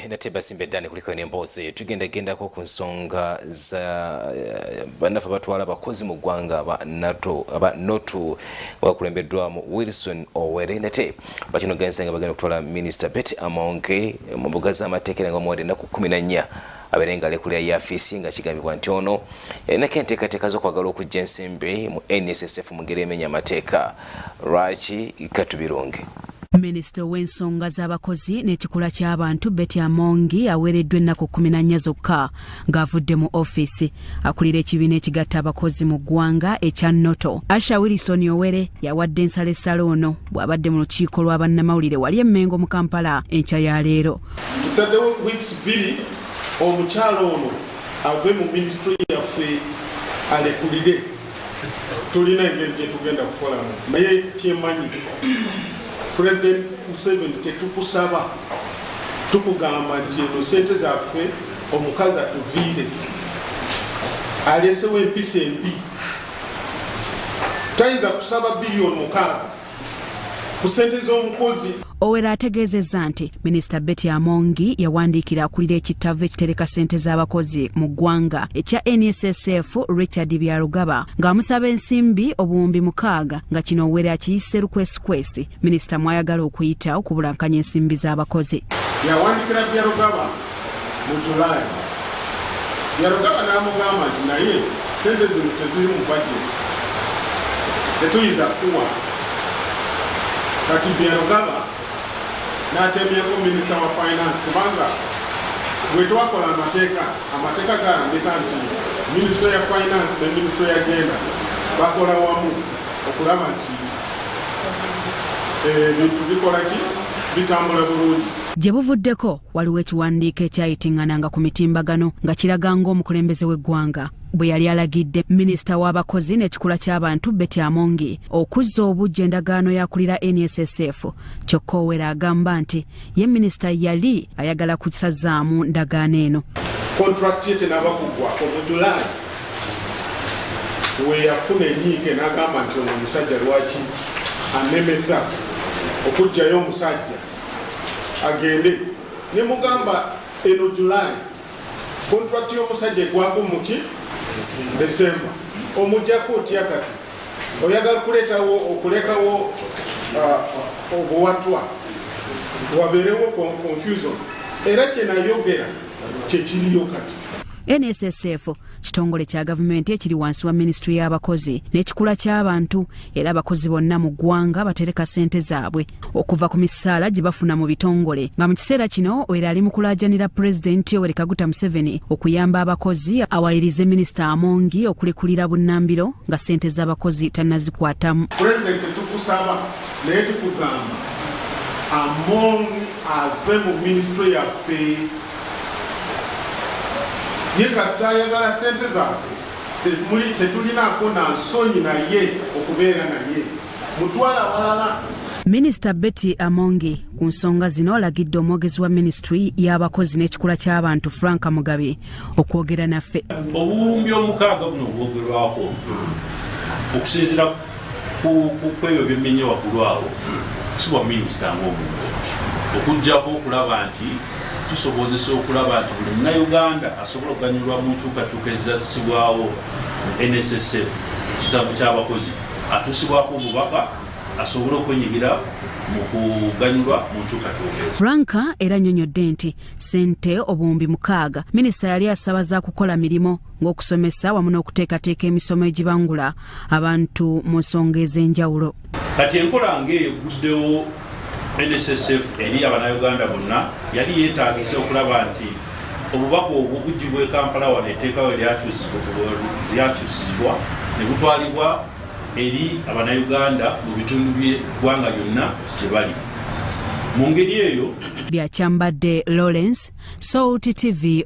natiba simbeddani kuliko n'emboozi tugendako ku nsonga za bannaffe batwala abakozi mu ggwanga aba notu wakulembeddwamu Wilson Owere nate bakino gensenga bagenda okutwala Minister Betty Amongi mu mbuga z'amateeka nga omuwadde ennaku 14 aberenga alekulira yafisi nga kigambibwa nti ono enako enteekateeka z'okwagala okujja ensimbi mu NSSF mu ngeri emenya amateeka lwaki katubirunge. Minisita w'ensonga z'abakozi n'ekikula ky'abantu Betty Amongi aweereddwa ennaku 14 zokka ng'avudde mu ofiisi akulira ekibiina ekigatta abakozi mu ggwanga ekya Noto. Asha Wilson Owere yawadde ensalessala ono bw'abadde mu lukiiko lwa bannamawulire wali Emmengo mu Kampala enkya ya leero. Tutaddewo weeks 2 omukyalo ono ave mu minisitule yaffe alekulire tulina engeri gye tugenda kukolamu naye kyemanyi President Museveni tetukusaba tukugamba nti eno sente zaffe omukazi atuviire aleesewo empisa embi tayinza kusaba biliyoni 6 ku sente z'omukozi. Owere ategeezezza nti Minisita Betty Amongi yawandiikira akulira ekitabo ekitereka sente z'abakozi mu ggwanga ekya NSSF Richard Byarugaba ng'amusaba ensimbi obuwumbi 6 nga kino Owere akiyise lukwesikwesi minisita mwayagala okuyita okubulankanya ensimbi z'abakozi. Yawandiikira Byarugaba mu July. Byarugaba n'amugamba nti naye sente zino teziri mu budget tetuyinza kuwa kati Byarugaba n'atemyeko Minister wa Finance kubanga bwe twakola amateeka galambika nti Ministry ya Finance ne Ministry ya Agenda bakola wamu okulaba nti bintu bikola ki bitambula bulungi. Gye buvuddeko waliwo ekiwandiiko ekyayitingana ku mitimbagano nga kiraga ng'omukulembeze w'eggwanga bwe yali alagidde minisita w'abakozi n'ekikula ky'abantu Betty Amongi okuzza obujja endagaano yakulira NSSF kyokka Owere agamba nti ye minisita yali ayagala kusazaamu ndagaano eno. Contract ye tenabakuggwako mu July we yafuna enyiike n'agamba nti ono omusajja lwaki anemesa okuggyayo omusajja agende ne mugamba eno July contract y'omusajja egwako muki December omujjako otya kati oyagala okulekawo obuwatwa wabeerewo confusion era kyenayogera kyekiriyo kati. NSSF kitongole kya gavumenti ekiri wansi wa Ministry y'abakozi n'ekikula ky'abantu era abakozi bonna mu ggwanga batereka sente zaabwe okuva ku misaala gye bafuna mu bitongole nga mu kiseera kino Owere ali mu kulaajanira Pulezidenti Yoweri Kaguta Museveni okuyamba abakozi awalirize Minisita Amongi okulekulira bunnambiro nga sente z'abakozi tannazikwatamu. Pulezidenti tukusaba naye tukugamba Amongi ave mu Ministry yaffe ye kasita ayagala sente zaffe tetulinaako na nsonyi naye okubeera naye mutwala walala. Minisita Betty Amongi ku nsonga zino alagidde omwogezi wa Ministry y'abakozi n'ekikula ky'abantu Frank Mugabe okwogera naffe. Obuwumbi 6 buno bwogerwako okusinziira ku ebyo byemmenya waggulu awo si bwa minisita ng'omuntu okuggyako okulaba nti tusobozesa okulaba nti buli Munnayuganda asobola okuganyulwa mu nkyukakyuka ezizassibwawo mu NSSF kitabu ky'abakozi atuusibwako obubaka asobole okwenyigira mu kuganyulwa mu nkyukakyuka. Franka era nnyonnyodde nti sente obuwumbi 6 minisita yali asaba za kukola mirimu ng'okusomesa wamu n'okuteekateeka emisomo egibangula abantu mu nsonga ez'enjawulo. Kati enkola ng'eyo eguddewo NSSF eri Abannayuganda bonna yali yeetaagisa okulaba nti obubaka obwo buggyibwa e Kampala wano etteekawo eryakyusibwa ne butwalibwa eri Abannayuganda mu bitundu by'eggwanga byonna gye bali. Mu ngeri eyo Byakyambadde Lawrence, Salt TV.